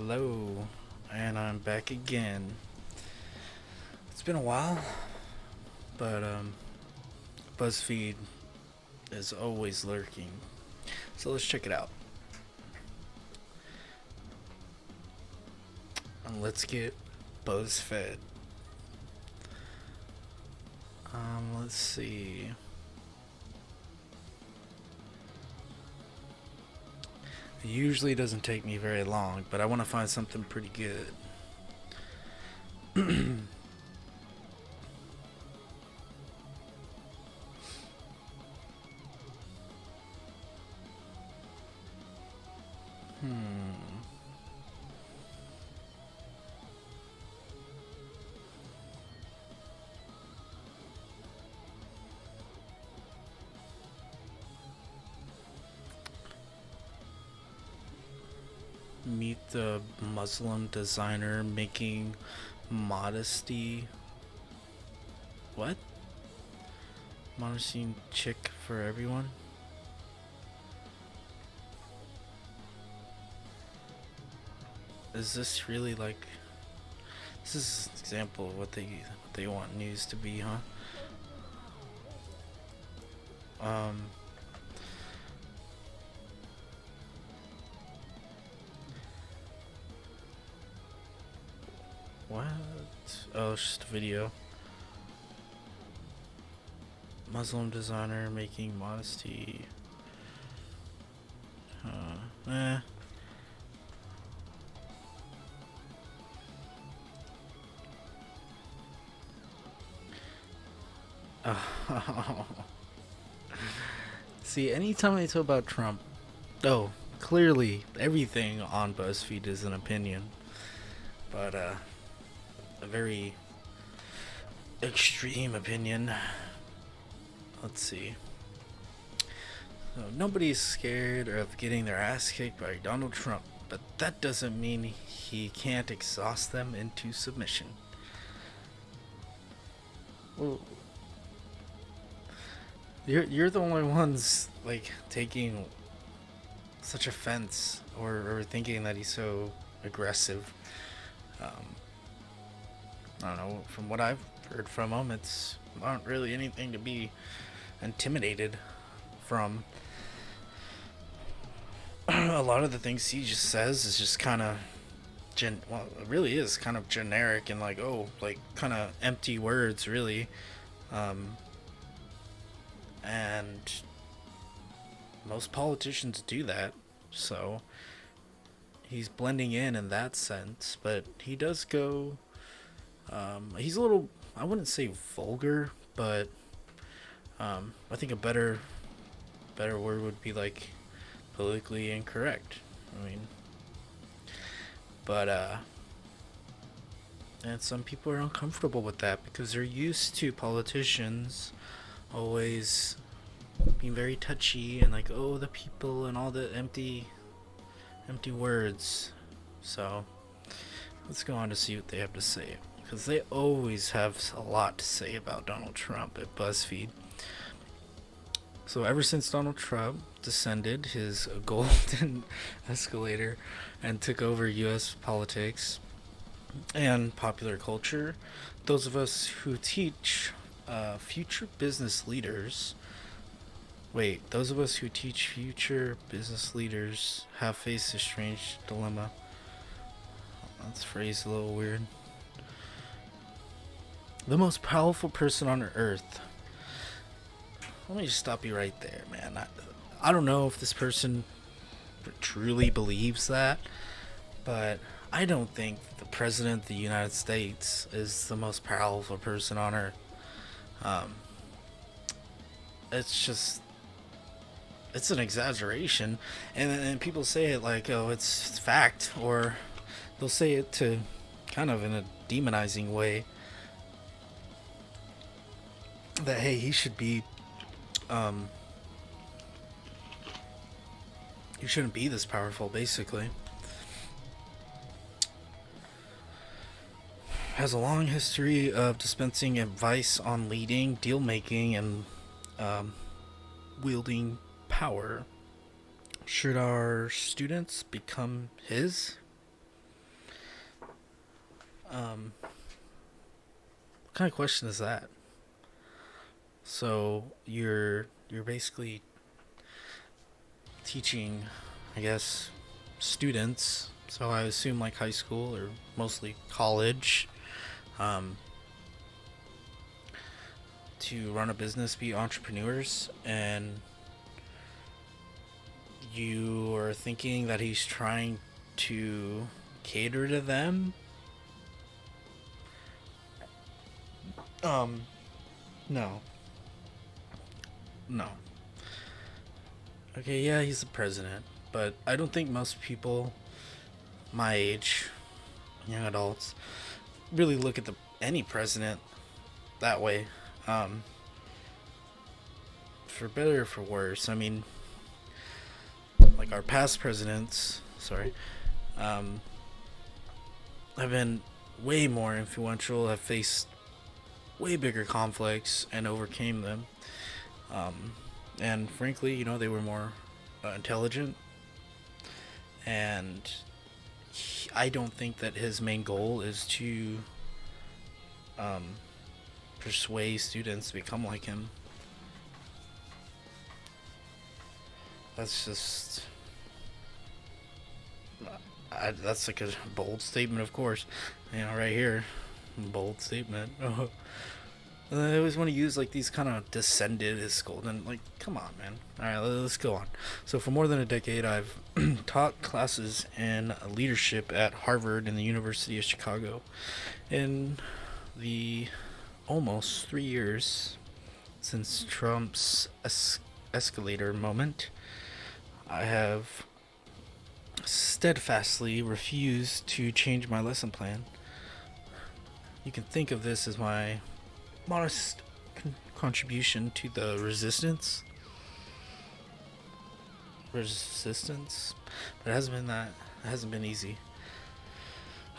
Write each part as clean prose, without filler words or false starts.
Hello, and I'm back again. It's been a while, but BuzzFeed is always lurking. So let's check it out. And let's get Buzzfed. Let's see. It usually doesn't take me very long, but I want to find something pretty good. Hmm. Meet the Muslim designer making modesty. What? Modesty chick for everyone? Is this really like. This is an example of what they want news to be, huh? Um. What? Oh, it's just a video. Muslim designer making modesty. Eh. Oh. See, anytime I talk about Trump, oh, clearly everything on BuzzFeed is an opinion, but a very extreme opinion. Let's see. So nobody's scared of getting their ass kicked by Donald Trump, but that doesn't mean he can't exhaust them into submission. Well, you're the only ones like taking such offense or thinking that he's so aggressive. Um, I don't know. From what I've heard from him, it's not really anything to be intimidated from. A lot of the things he just says is just kind of well, it really is kind of generic and like, oh, like kind of empty words, really. Um, and most politicians do that, so he's blending in that sense. But he does go. He's a little. I wouldn't say vulgar, but I think a better word would be like politically incorrect. I mean, but and some people are uncomfortable with that because they're used to politicians always being very touchy and like, oh, the people and all the empty words. So let's go on to see what they have to say, because they always have a lot to say about Donald Trump at BuzzFeed. So ever since Donald Trump descended his golden escalator and took over U.S. politics and popular culture, those of us who teach future business leaders those of us who teach future business leaders have faced a strange dilemma. That's phrased a little weird. The most powerful person on earth. Let me just stop you right there, man. I don't know if this person truly believes that, but I don't think the president of the United States is the most powerful person on earth. Um, it's just it's an exaggeration, and people say it like, oh, it's fact, or they'll say it to kind of in a demonizing way that, hey, he should be he shouldn't be this powerful, basically. Has a long history of dispensing advice on leading, deal making, and um, wielding power. Should our students become his? What kind of question is that? So you're basically teaching, I guess, students. So I assume like high school or mostly college, um, to run a business, be entrepreneurs, and you are thinking that he's trying to cater to them. Um, no, no. Okay, yeah, he's the president, but I don't think most people my age, young adults, really look at the any president that way. Um, for better or for worse. I mean, like our past presidents, sorry, um, have been way more influential, have faced way bigger conflicts and overcame them. Um, and frankly, they were more intelligent. And I don't think that his main goal is to um, persuade students to become like him. That's just. That's like a bold statement, of course. Right here. Bold statement. I always want to use like these kind of descended as golden. Like, come on, man. All right, let's go on. So for more than a decade, I've taught classes in leadership at Harvard and the University of Chicago. In the almost 3 years since Trump's escalator moment, I have steadfastly refused to change my lesson plan. You can think of this as my modest contribution to the resistance, but it hasn't been that. It hasn't been easy.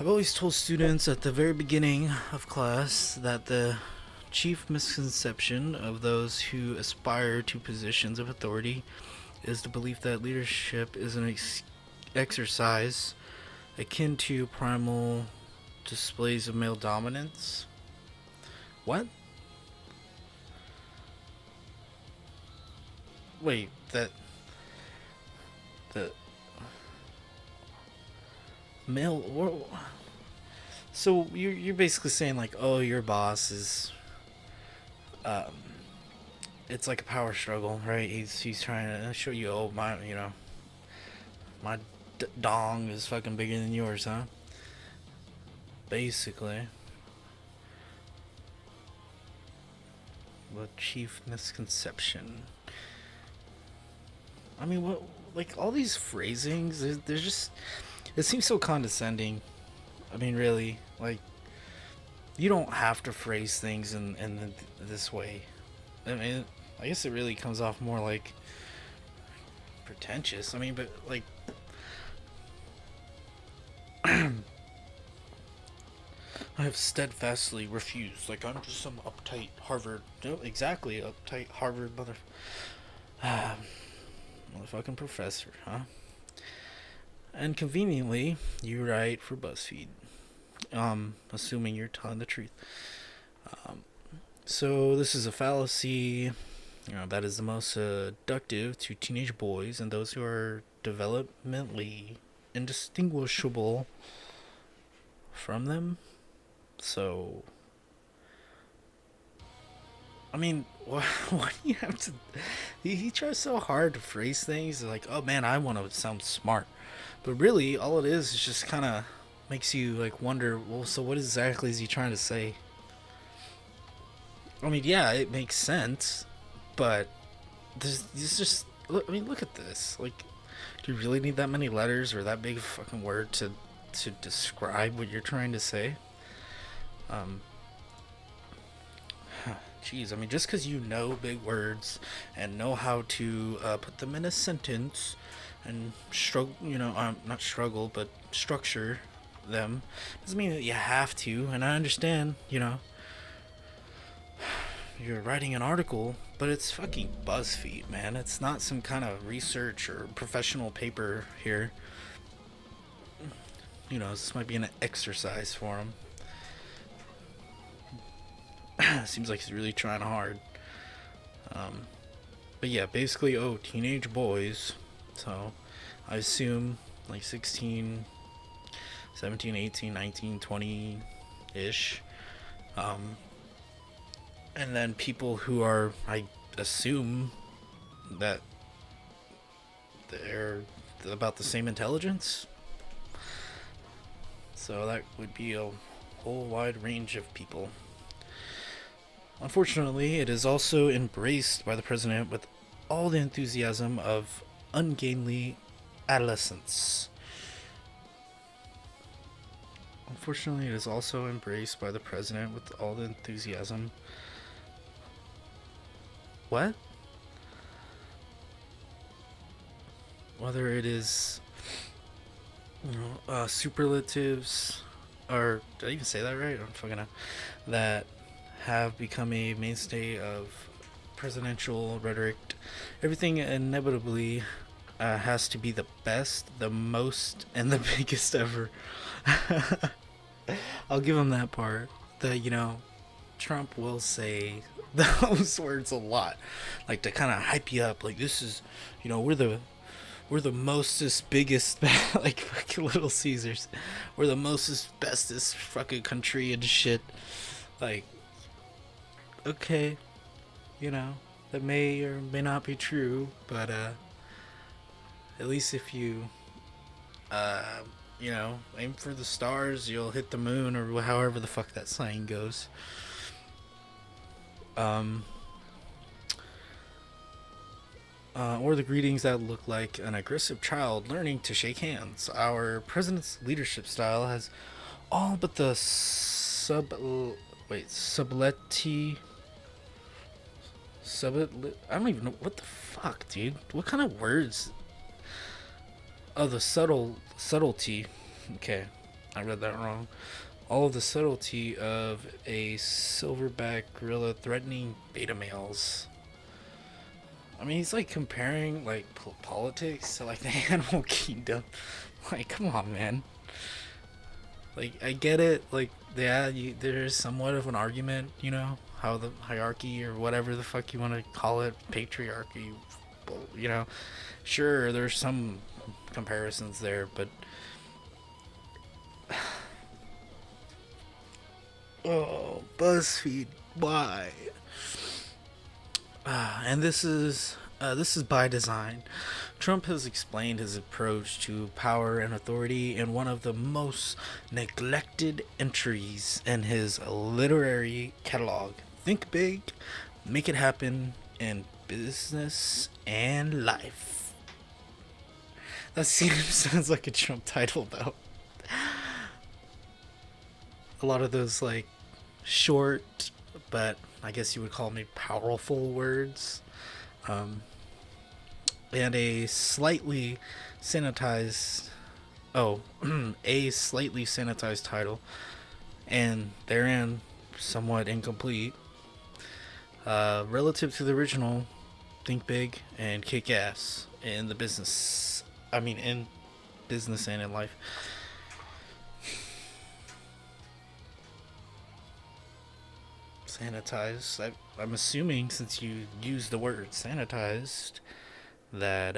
I've always told students at the very beginning of class that the chief misconception of those who aspire to positions of authority is the belief that leadership is an exercise akin to primal displays of male dominance. What? Wait, the male. So you're basically saying like, oh, your boss is, um, it's like a power struggle, right? He's trying to show you, oh my dong is fucking bigger than yours, huh? Basically, the chief misconception. I mean, what, like all these phrasings, they're just, it seems so condescending. I mean, really, like, you don't have to phrase things in this way. I mean, I guess it really comes off more like pretentious. I mean, but like, I have steadfastly refused. Like, I'm just some uptight Harvard. No, exactly, uptight Harvard motherfucking professor, huh? And conveniently, you write for BuzzFeed. Assuming you're telling the truth. So this is a fallacy, that is the most seductive to teenage boys and those who are developmentally indistinguishable from them. So, I mean, why do you have to? He tries so hard to phrase things like, "Oh man, I want to sound smart," but really, all it is just kind of makes you like wonder. Well, so what exactly is he trying to say? I mean, yeah, it makes sense, but there's just. I mean, look at this. Like, do you really need that many letters or that big fucking word to describe what you're trying to say? Jeez, I mean, just because you know big words and know how to put them in a sentence and struggle, not struggle, but structure them, doesn't mean that you have to. And I understand, you're writing an article, but it's fucking BuzzFeed, man. It's not some kind of research or professional paper here. This might be an exercise for them. Seems like he's really trying hard. Um, but yeah, basically, teenage boys. So I assume like 16, 17, 18, 19, 20 ish. Um, and then people who are, I assume, that they're about the same intelligence. So that would be a whole wide range of people. Unfortunately, it is also embraced by the president with all the enthusiasm of ungainly adolescence. Unfortunately, it is also embraced by the president with all the enthusiasm. What? Whether it is, superlatives, or did I even say that right? I don't fucking know. That have become a mainstay of presidential rhetoric. Everything inevitably has to be the best, the most, and the biggest ever. I'll give him that part. Trump will say those words a lot, like to kind of hype you up. Like, this is, we're the mostest, biggest, like fucking Little Caesars. We're the mostest, bestest fucking country and shit. Like, okay, that may or may not be true, but at least if you, aim for the stars, you'll hit the moon, or however the fuck that saying goes. Or the greetings that look like an aggressive child learning to shake hands. Our president's leadership style has all but the subleti. I don't even know what the fuck, dude. What kind of words? Oh, the subtlety. Okay, I read that wrong. All of the subtlety of a silverback gorilla threatening beta males. I mean, he's like comparing like politics to like the animal kingdom. Like, come on, man. Like, I get it. Like, yeah, there's somewhat of an argument, how the hierarchy or whatever the fuck you want to call it, patriarchy, sure, there's some comparisons there, but oh, BuzzFeed, why? And this is by design. Trump has explained his approach to power and authority in one of the most neglected entries in his literary catalog. Think big, make it happen in business and life. That sounds like a Trump title, though. A lot of those, like, short, but I guess you would call me powerful words. And a slightly sanitized title, and therein somewhat incomplete, relative to the original. Think big and kick ass in business and in life. Sanitized. I'm assuming, since you used the word sanitized, that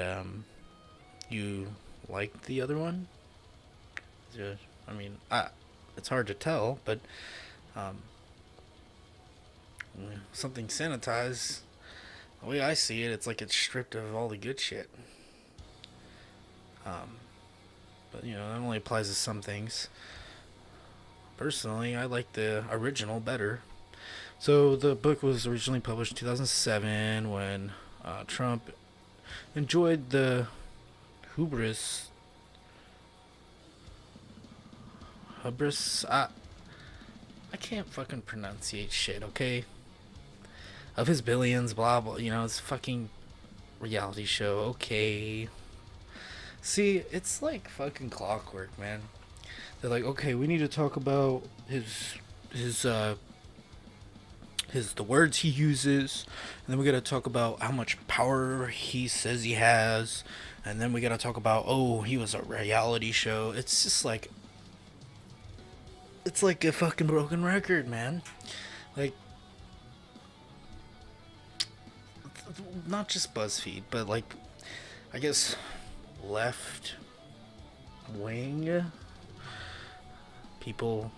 you like the other one. It's hard to tell, but something sanitized, the way I see it, it's like it's stripped of all the good shit. But that only applies to some things. Personally, I like the original better. So the book was originally published in 2007 when Trump enjoyed the hubris. I can't fucking pronunciate shit, okay? Of his billions, blah blah. It's fucking reality show, okay? See, it's like fucking clockwork, man. They're like, okay, we need to talk about the words he uses, and then we gotta talk about how much power he says he has, and then we gotta talk about, he was a reality show. It's just like, it's like a fucking broken record, man. Like, not just BuzzFeed, but like, I guess, left wing people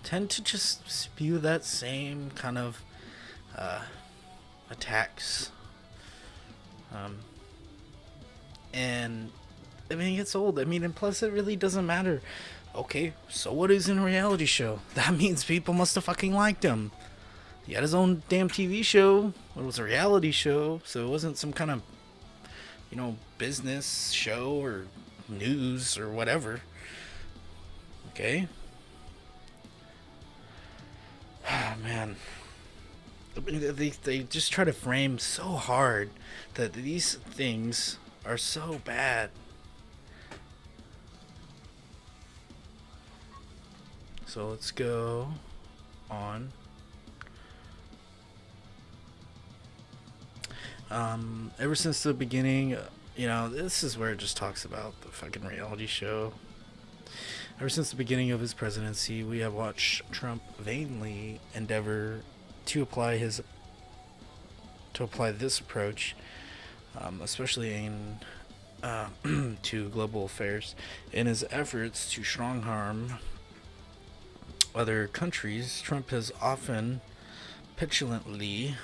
tend to just spew that same kind of attacks. And I mean, it gets old. I mean, and plus, it really doesn't matter. Okay, so what is in a reality show? That means people must have fucking liked him. He had his own damn TV show. It was a reality show, so it wasn't some kind of, business show or news or whatever. Okay? Oh, man. They just try to frame so hard that these things are so bad. So let's go on. Ever since the beginning, this is where it just talks about the fucking reality show. Ever since the beginning of his presidency, we have watched Trump vainly endeavor to apply this approach, especially in to global affairs, in his efforts to strong harm other countries. Trump has often petulantly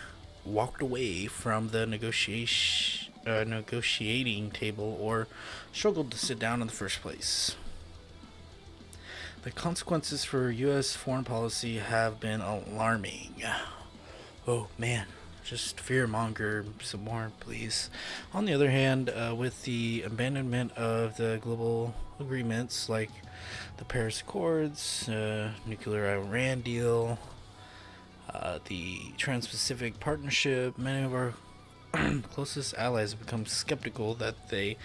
walked away from the negotiating table or struggled to sit down in the first place. The consequences for U.S. foreign policy have been alarming. Oh man, just fearmonger some more, please. On the other hand, with the abandonment of the global agreements like the Paris Accords, nuclear Iran deal, the Trans-Pacific Partnership, many of our closest allies have become skeptical that they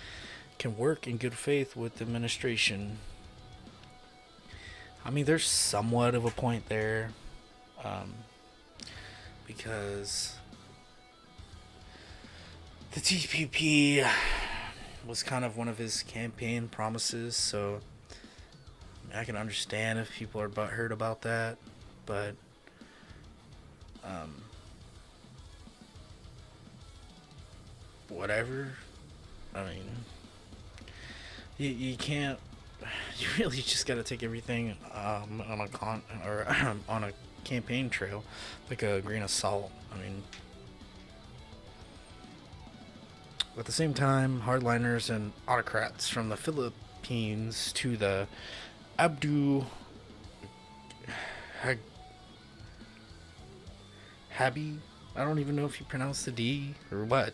can work in good faith with the administration. I mean, there's somewhat of a point there, because the TPP was kind of one of his campaign promises, so I can understand if people are butthurt about that, but whatever. I mean, you can't. You really just gotta take everything on a campaign trail like a grain of salt. I mean, at the same time, hardliners and autocrats from the Philippines to the Abdu Habi, I don't even know if you pronounce the D or what.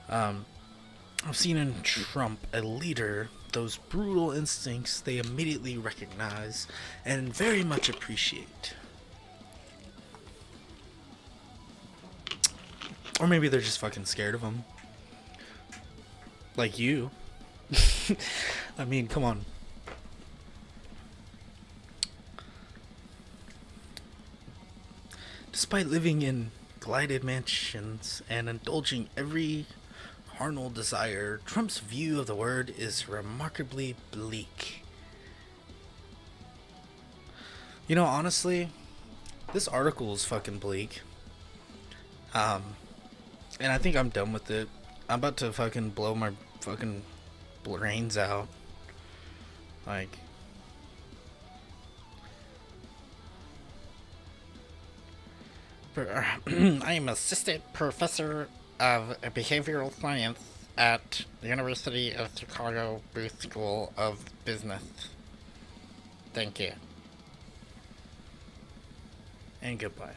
I've seen in Trump a leader those brutal instincts they immediately recognize and very much appreciate. Or maybe they're just fucking scared of him. Like you. I mean, come on. Despite living in glided mansions and indulging every carnal desire, Trump's view of the world is remarkably bleak. Honestly, this article is fucking bleak. And I think I'm done with it. I'm about to fucking blow my fucking brains out. Like, I am assistant professor of behavioral science at the University of Chicago Booth School of Business. Thank you. And goodbye.